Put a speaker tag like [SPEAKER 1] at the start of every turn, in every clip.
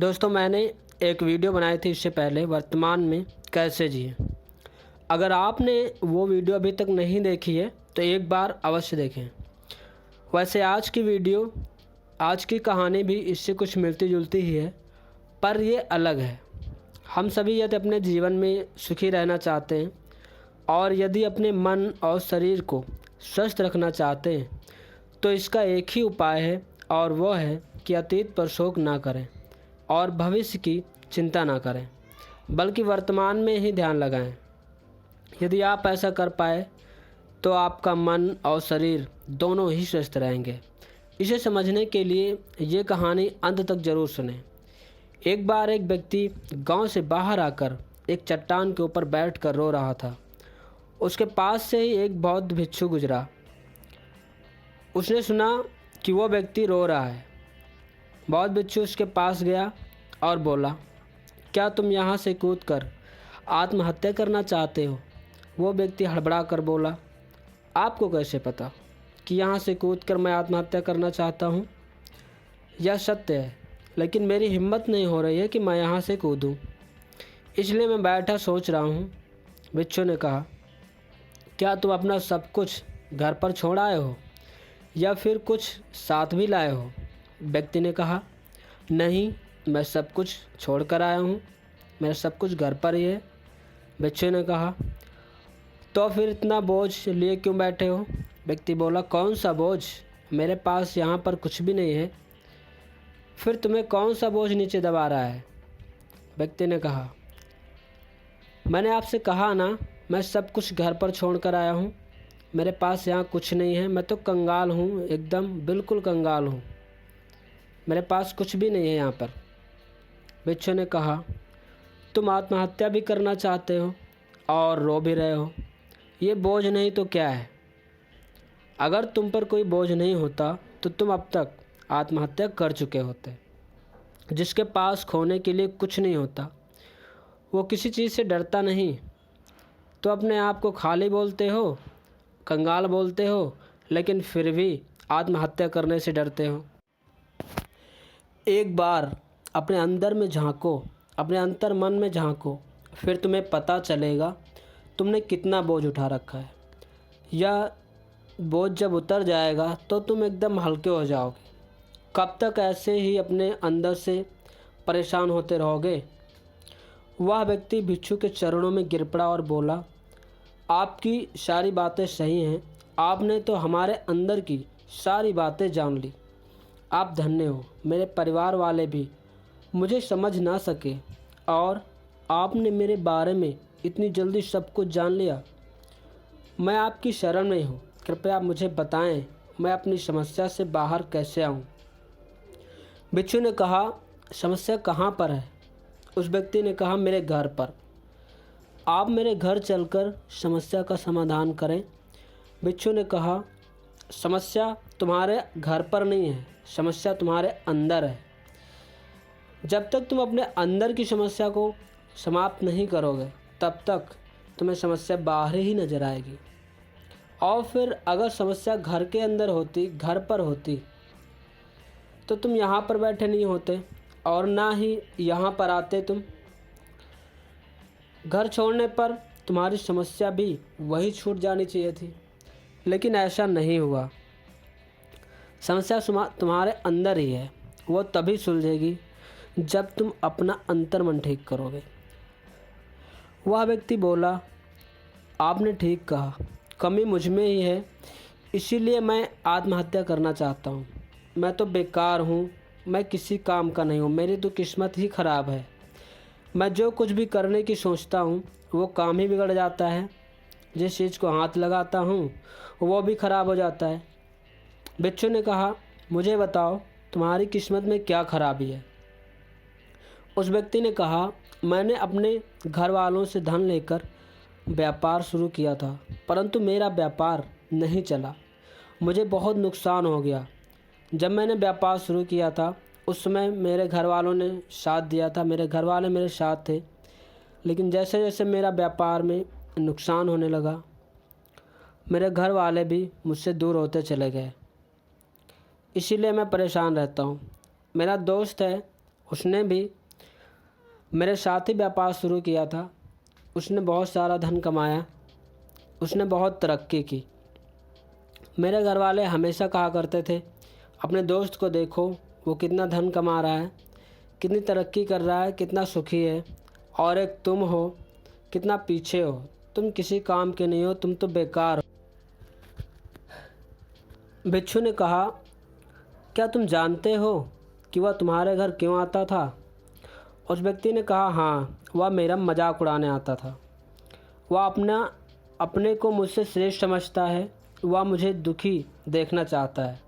[SPEAKER 1] दोस्तों, मैंने एक वीडियो बनाई थी इससे पहले, वर्तमान में कैसे जिए। अगर आपने वो वीडियो अभी तक नहीं देखी है तो एक बार अवश्य देखें। वैसे आज की कहानी भी इससे कुछ मिलती जुलती ही है, पर ये अलग है। हम सभी यदि अपने जीवन में सुखी रहना चाहते हैं और यदि अपने मन और शरीर को स्वस्थ रखना चाहते हैं तो इसका एक ही उपाय है, और वो है कि अतीत पर शोक ना करें और भविष्य की चिंता ना करें, बल्कि वर्तमान में ही ध्यान लगाएं। यदि आप ऐसा कर पाए तो आपका मन और शरीर दोनों ही स्वस्थ रहेंगे। इसे समझने के लिए ये कहानी अंत तक जरूर सुनें। एक बार एक व्यक्ति गांव से बाहर आकर एक चट्टान के ऊपर बैठकर रो रहा था। उसके पास से ही एक बौद्ध भिक्षु गुजरा। उसने सुना कि वो व्यक्ति रो रहा है। बौद्ध भिक्षु उसके पास गया और बोला, क्या तुम यहाँ से कूदकर आत्महत्या करना चाहते हो? वो व्यक्ति हड़बड़ा कर बोला, आपको कैसे पता कि यहाँ से कूदकर मैं आत्महत्या करना चाहता हूँ? यह सत्य है, लेकिन मेरी हिम्मत नहीं हो रही है कि मैं यहाँ से कूदूँ, इसलिए मैं बैठा सोच रहा हूँ। भिक्षु ने कहा, क्या तुम अपना सब कुछ घर पर छोड़ आए हो या फिर कुछ साथ भी लाए हो? व्यक्ति ने कहा, नहीं, मैं सब कुछ छोड़ कर आया हूँ, मेरा सब कुछ घर पर ही है। भिक्षु ने कहा, तो फिर इतना बोझ लिए क्यों बैठे हो? व्यक्ति बोला, कौन सा बोझ? मेरे पास यहाँ पर कुछ भी नहीं है। फिर तुम्हें कौन सा बोझ नीचे दबा रहा है? व्यक्ति ने कहा, मैंने आपसे कहा ना, मैं सब कुछ घर पर छोड़ कर आया हूँ, मेरे पास यहाँ कुछ नहीं है। मैं तो कंगाल हूँ, एकदम बिल्कुल कंगाल हूँ, मेरे पास कुछ भी नहीं है यहाँ पर। भिक्षु ने कहा, तुम आत्महत्या भी करना चाहते हो और रो भी रहे हो, ये बोझ नहीं तो क्या है? अगर तुम पर कोई बोझ नहीं होता तो तुम अब तक आत्महत्या कर चुके होते। जिसके पास खोने के लिए कुछ नहीं होता वो किसी चीज़ से डरता नहीं। तो अपने आप को खाली बोलते हो, कंगाल बोलते हो, लेकिन फिर भी आत्महत्या करने से डरते हो। एक बार अपने अंदर में झांको, अपने अंतर मन में झांको, फिर तुम्हें पता चलेगा तुमने कितना बोझ उठा रखा है। यह बोझ जब उतर जाएगा तो तुम एकदम हल्के हो जाओगे। कब तक ऐसे ही अपने अंदर से परेशान होते रहोगे? वह व्यक्ति भिक्षु के चरणों में गिर पड़ा और बोला, आपकी सारी बातें सही हैं, आपने तो हमारे अंदर की सारी बातें जान ली। आप धन्य हो। मेरे परिवार वाले भी मुझे समझ ना सके और आपने मेरे बारे में इतनी जल्दी सब कुछ जान लिया। मैं आपकी शरण में हूँ, कृपया आप मुझे बताएं मैं अपनी समस्या से बाहर कैसे आऊँ? भिक्षु ने कहा, समस्या कहाँ पर है? उस व्यक्ति ने कहा, मेरे घर पर। आप मेरे घर चलकर समस्या का समाधान करें। भिक्षु ने कहा, समस्या तुम्हारे घर पर नहीं है, समस्या तुम्हारे अंदर है। जब तक तुम अपने अंदर की समस्या को समाप्त नहीं करोगे तब तक तुम्हें समस्या बाहर ही नजर आएगी। और फिर अगर समस्या घर के अंदर होती, घर पर होती, तो तुम यहाँ पर बैठे नहीं होते और ना ही यहाँ पर आते। तुम घर छोड़ने पर तुम्हारी समस्या भी वही छूट जानी चाहिए थी, लेकिन ऐसा नहीं हुआ। समस्या तुम्हारे अंदर ही है, वो तभी सुलझेगी जब तुम अपना अंतर्मन ठीक करोगे। वह व्यक्ति बोला, आपने ठीक कहा, कमी मुझ में ही है, इसीलिए मैं आत्महत्या करना चाहता हूँ। मैं तो बेकार हूँ, मैं किसी काम का नहीं हूँ, मेरी तो किस्मत ही ख़राब है। मैं जो कुछ भी करने की सोचता हूँ वो काम ही बिगड़ जाता है, जिस चीज़ को हाथ लगाता हूँ वो भी ख़राब हो जाता है। भिक्षु ने कहा, मुझे बताओ तुम्हारी किस्मत में क्या खराबी है? उस व्यक्ति ने कहा, मैंने अपने घर वालों से धन लेकर व्यापार शुरू किया था, परंतु मेरा व्यापार नहीं चला, मुझे बहुत नुकसान हो गया। जब मैंने व्यापार शुरू किया था उस समय मेरे घर वालों ने साथ दिया था, मेरे घर वाले मेरे साथ थे, लेकिन जैसे जैसे मेरा व्यापार में नुकसान होने लगा मेरे घर वाले भी मुझसे दूर होते चले गए। इसीलिए मैं परेशान रहता हूँ। मेरा दोस्त है, उसने भी मेरे साथ ही व्यापार शुरू किया था। उसने बहुत सारा धन कमाया, उसने बहुत तरक्की की। मेरे घर वाले हमेशा कहा करते थे, अपने दोस्त को देखो, वो कितना धन कमा रहा है, कितनी तरक्की कर रहा है, कितना सुखी है, और एक तुम हो, कितना पीछे हो, तुम किसी काम के नहीं हो, तुम तो बेकार हो। बिच्छू ने कहा, क्या तुम जानते हो कि वह तुम्हारे घर क्यों आता था? उस व्यक्ति ने कहा, हाँ, वह मेरा मजाक उड़ाने आता था। वह अपने को मुझसे श्रेष्ठ समझता है, वह मुझे दुखी देखना चाहता है।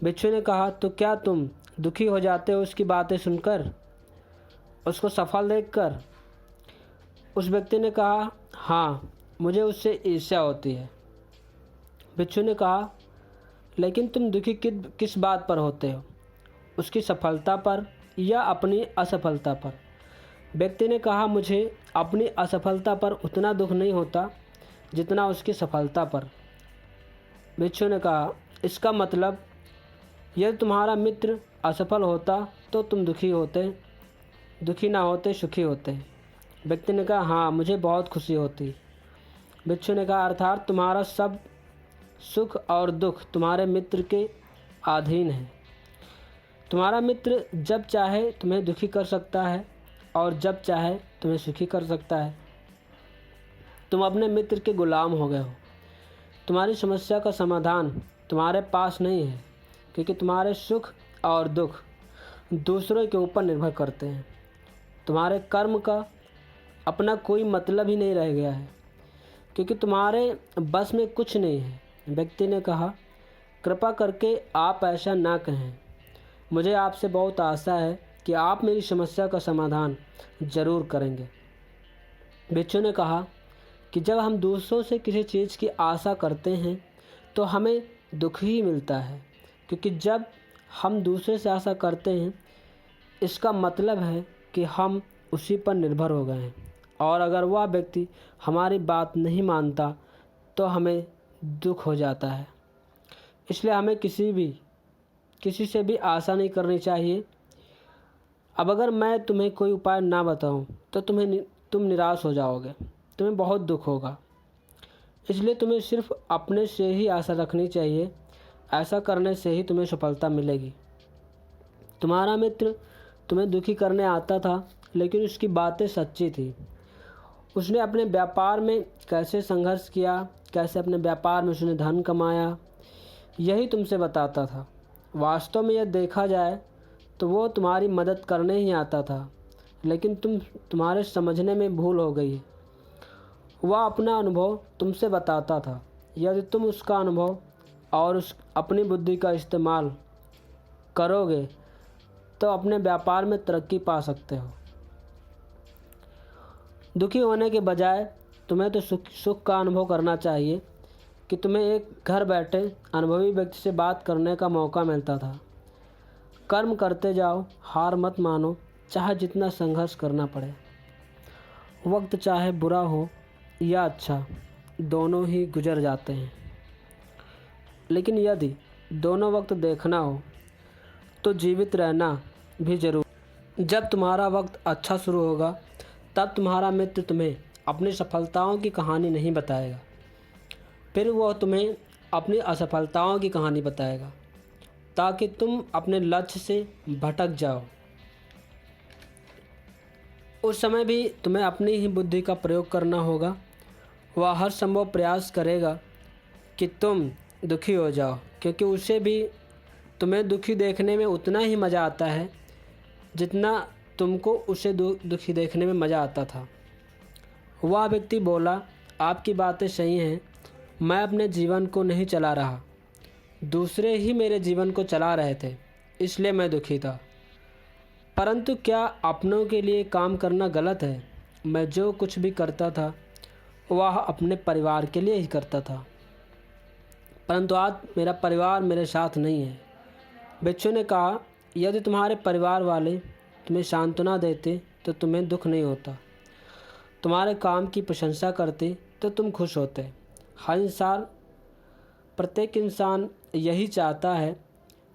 [SPEAKER 1] बिच्छू ने कहा, तो क्या तुम दुखी हो जाते हो उसकी बातें सुनकर, उसको सफल देखकर? उस व्यक्ति ने कहा, हाँ, मुझे उससे ईर्ष्या होती है। बिच्छू ने कहा, लेकिन तुम दुखी किस बात पर होते हो, उसकी सफलता पर या अपनी असफलता पर? व्यक्ति ने कहा, मुझे अपनी असफलता पर उतना दुख नहीं होता जितना उसकी सफलता पर। बिच्छू ने कहा, इसका मतलब यदि तुम्हारा मित्र असफल होता तो तुम दुखी होते, दुखी ना होते, सुखी होते? व्यक्ति ने कहा, हाँ, मुझे बहुत खुशी होती। बिच्छू ने कहा, अर्थात तुम्हारा सब सुख और दुख तुम्हारे मित्र के अधीन है। तुम्हारा मित्र जब चाहे तुम्हें दुखी कर सकता है और जब चाहे तुम्हें सुखी कर सकता है। तुम अपने मित्र के गुलाम हो गए हो। तुम्हारी समस्या का समाधान तुम्हारे पास नहीं है, क्योंकि तुम्हारे सुख और दुख दूसरों के ऊपर निर्भर करते हैं। तुम्हारे कर्म का अपना कोई मतलब ही नहीं रह गया है, क्योंकि तुम्हारे बस में कुछ नहीं है। व्यक्ति ने कहा, कृपा करके आप ऐसा ना कहें। मुझे आपसे बहुत आशा है कि आप मेरी समस्या का समाधान ज़रूर करेंगे। बिच्छू ने कहा कि जब हम दूसरों से किसी चीज़ की आशा करते हैं तो हमें दुख ही मिलता है, क्योंकि जब हम दूसरे से आशा करते हैं इसका मतलब है कि हम उसी पर निर्भर हो गए हैं, और अगर वह व्यक्ति हमारी बात नहीं मानता तो हमें दुख हो जाता है। इसलिए हमें किसी से भी आशा नहीं करनी चाहिए। अब अगर मैं तुम्हें कोई उपाय ना बताऊं तो तुम निराश हो जाओगे, तुम्हें बहुत दुख होगा। इसलिए तुम्हें सिर्फ अपने से ही आशा रखनी चाहिए। ऐसा करने से ही तुम्हें सफलता मिलेगी। तुम्हारा मित्र तुम्हें दुखी करने आता था, लेकिन उसकी बातें सच्ची थी। उसने अपने व्यापार में कैसे संघर्ष किया, कैसे अपने व्यापार में उसने धन कमाया, यही तुमसे बताता था। वास्तव में यह देखा जाए तो वो तुम्हारी मदद करने ही आता था, लेकिन तुम्हारे समझने में भूल हो गई। वह अपना अनुभव तुमसे बताता था। यदि तुम उसका अनुभव और अपनी बुद्धि का इस्तेमाल करोगे तो अपने व्यापार में तरक्की पा सकते हो। दुखी होने के बजाय तुम्हें तो सुख का अनुभव करना चाहिए कि तुम्हें एक घर बैठे अनुभवी व्यक्ति से बात करने का मौका मिलता था। कर्म करते जाओ, हार मत मानो, चाहे जितना संघर्ष करना पड़े। वक्त चाहे बुरा हो या अच्छा, दोनों ही गुजर जाते हैं, लेकिन यदि दोनों वक्त देखना हो तो जीवित रहना भी जरूर। जब तुम्हारा वक्त अच्छा शुरू होगा तब तुम्हारा मित्र तुम्हें अपनी सफलताओं की कहानी नहीं बताएगा, फिर वह तुम्हें अपनी असफलताओं की कहानी बताएगा, ताकि तुम अपने लक्ष्य से भटक जाओ। उस समय भी तुम्हें अपनी ही बुद्धि का प्रयोग करना होगा। वह हर संभव प्रयास करेगा कि तुम दुखी हो जाओ, क्योंकि उसे भी तुम्हें दुखी देखने में उतना ही मज़ा आता है जितना तुमको उसे दुखी देखने में मज़ा आता था। वह व्यक्ति बोला, आपकी बातें सही हैं, मैं अपने जीवन को नहीं चला रहा, दूसरे ही मेरे जीवन को चला रहे थे, इसलिए मैं दुखी था। परंतु क्या अपनों के लिए काम करना गलत है? मैं जो कुछ भी करता था वह अपने परिवार के लिए ही करता था, परंतु आज मेरा परिवार मेरे साथ नहीं है। बिच्छू ने कहा, यदि तुम्हारे परिवार वाले तुम्हें सांत्वना देते तो तुम्हें दुख नहीं होता, तुम्हारे काम की प्रशंसा करते तो तुम खुश होते। हर इंसान, प्रत्येक इंसान यही चाहता है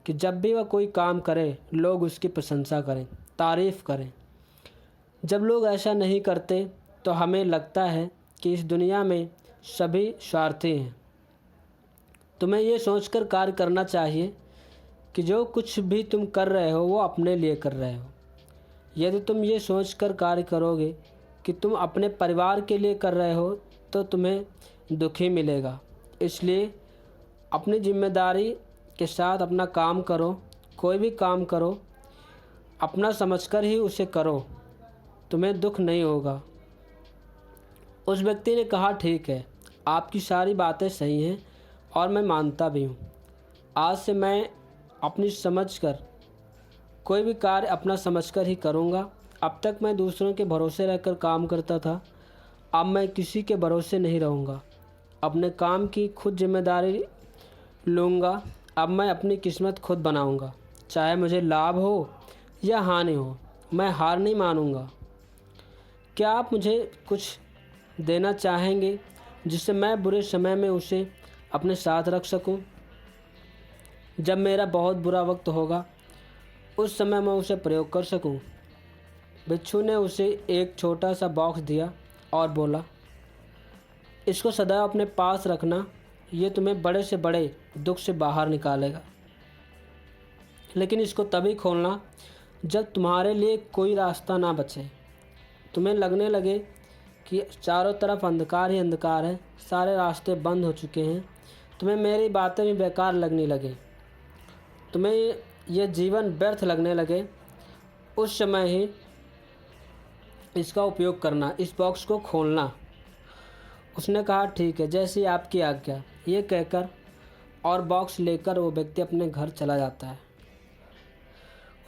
[SPEAKER 1] कि जब भी वह कोई काम करे लोग उसकी प्रशंसा करें, तारीफ़ करें। जब लोग ऐसा नहीं करते तो हमें लगता है कि इस दुनिया में सभी स्वार्थी हैं। तुम्हें ये सोचकर कार्य करना चाहिए कि जो कुछ भी तुम कर रहे हो वो अपने लिए कर रहे हो। यदि तुम ये सोचकर कार्य करोगे कि तुम अपने परिवार के लिए कर रहे हो तो तुम्हें दुखी मिलेगा। इसलिए अपनी जिम्मेदारी के साथ अपना काम करो। कोई भी काम करो अपना समझकर ही उसे करो, तुम्हें दुख नहीं होगा। उस व्यक्ति ने कहा, ठीक है, आपकी सारी बातें सही हैं और मैं मानता भी हूँ। आज से मैं अपनी समझकर कोई भी कार्य अपना समझकर ही करूँगा। अब तक मैं दूसरों के भरोसे रहकर काम करता था, अब मैं किसी के भरोसे नहीं रहूँगा। अपने काम की खुद जिम्मेदारी लूँगा। अब मैं अपनी किस्मत खुद बनाऊँगा, चाहे मुझे लाभ हो या हानि हो, मैं हार नहीं मानूँगा। क्या आप मुझे कुछ देना चाहेंगे जिससे मैं बुरे समय में उसे अपने साथ रख सकूं? जब मेरा बहुत बुरा वक्त होगा उस समय मैं उसे प्रयोग कर सकूं। बिच्छू ने उसे एक छोटा सा बॉक्स दिया और बोला, इसको सदैव अपने पास रखना, ये तुम्हें बड़े से बड़े दुख से बाहर निकालेगा। लेकिन इसको तभी खोलना जब तुम्हारे लिए कोई रास्ता ना बचे। तुम्हें लगने लगे कि चारों तरफ अंधकार ही अंधकार है, सारे रास्ते बंद हो चुके हैं, तुम्हें मेरी बातें भी बेकार लगने लगे, तुम्हें यह जीवन व्यर्थ लगने लगे, उस समय ही इसका उपयोग करना, इस बॉक्स को खोलना। उसने कहा, ठीक है, जैसी आपकी आज्ञा। ये कहकर और बॉक्स लेकर वो व्यक्ति अपने घर चला जाता है।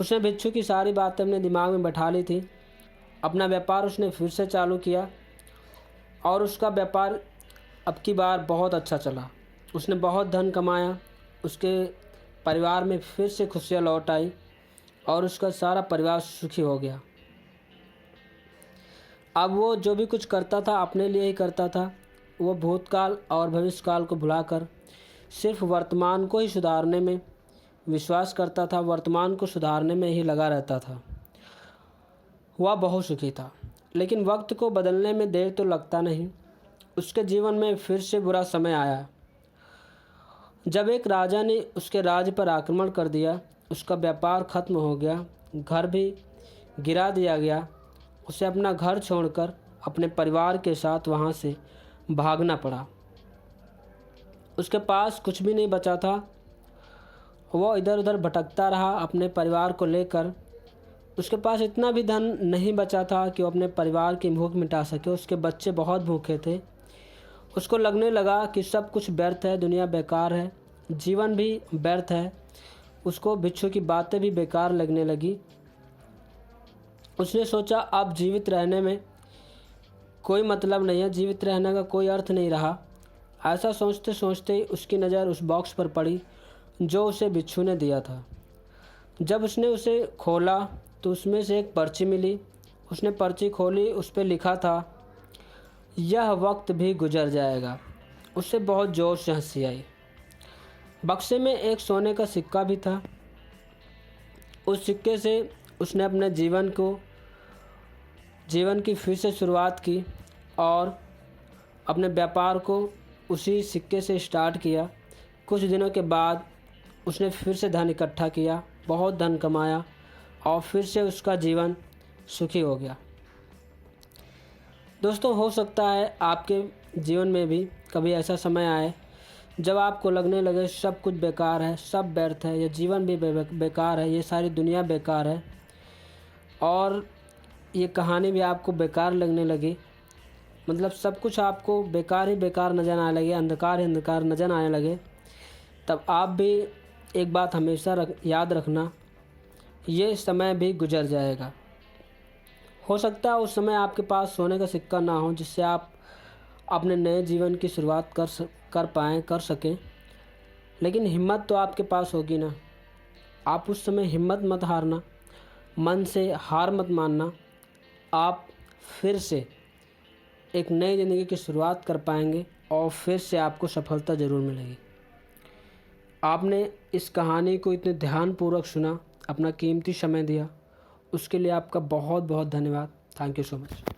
[SPEAKER 1] उसने बिच्छू की सारी बातें अपने दिमाग में बैठा ली थी। अपना व्यापार उसने फिर से चालू किया और उसका व्यापार अब की बार बहुत अच्छा चला। उसने बहुत धन कमाया, उसके परिवार में फिर से खुशियाँ लौट आई और उसका सारा परिवार सुखी हो गया। अब वो जो भी कुछ करता था अपने लिए ही करता था। वो भूतकाल और भविष्यकाल को भुलाकर सिर्फ वर्तमान को ही सुधारने में विश्वास करता था, वर्तमान को सुधारने में ही लगा रहता था। वह बहुत सुखी था, लेकिन वक्त को बदलने में देर तो लगता नहीं। उसके जीवन में फिर से बुरा समय आया जब एक राजा ने उसके राज्य पर आक्रमण कर दिया। उसका व्यापार खत्म हो गया, घर भी गिरा दिया गया। उसे अपना घर छोड़कर अपने परिवार के साथ वहाँ से भागना पड़ा। उसके पास कुछ भी नहीं बचा था। वह इधर उधर भटकता रहा अपने परिवार को लेकर। उसके पास इतना भी धन नहीं बचा था कि वो अपने परिवार की भूख मिटा सके। उसके बच्चे बहुत भूखे थे। उसको लगने लगा कि सब कुछ व्यर्थ है, दुनिया बेकार है, जीवन भी व्यर्थ है। उसको बिच्छू की बातें भी बेकार लगने लगी। उसने सोचा, अब जीवित रहने में कोई मतलब नहीं है, जीवित रहने का कोई अर्थ नहीं रहा। ऐसा सोचते सोचते उसकी नज़र उस बॉक्स पर पड़ी जो उसे बिच्छू ने दिया था। जब उसने उसे खोला तो उसमें से एक पर्ची मिली। उसने पर्ची खोली, उस पर लिखा था, यह वक्त भी गुजर जाएगा। उससे बहुत ज़ोर से हंसी आई। बक्से में एक सोने का सिक्का भी था। उस सिक्के से उसने अपने जीवन की फिर से शुरुआत की और अपने व्यापार को उसी सिक्के से स्टार्ट किया। कुछ दिनों के बाद उसने फिर से धन इकट्ठा किया, बहुत धन कमाया और फिर से उसका जीवन सुखी हो गया। दोस्तों, हो सकता है आपके जीवन में भी कभी ऐसा समय आए जब आपको लगने लगे सब कुछ बेकार है, सब व्यर्थ है, ये जीवन भी बेकार है, ये सारी दुनिया बेकार है और ये कहानी भी आपको बेकार लगने लगी। मतलब सब कुछ आपको बेकार ही बेकार नज़र आने लगे, अंधकार ही अंधकार नज़र आने लगे। तब आप भी एक बात हमेशा याद रखना, ये समय भी गुजर जाएगा। हो सकता है उस समय आपके पास सोने का सिक्का ना हो जिससे आप अपने नए जीवन की शुरुआत कर सकें, लेकिन हिम्मत तो आपके पास होगी ना। आप उस समय हिम्मत मत हारना, मन से हार मत मानना। आप फिर से एक नई ज़िंदगी की शुरुआत कर पाएंगे और फिर से आपको सफलता ज़रूर मिलेगी। आपने इस कहानी को इतने ध्यानपूर्वक सुना, अपना कीमती समय दिया, उसके लिए आपका बहुत बहुत धन्यवाद। Thank you so much.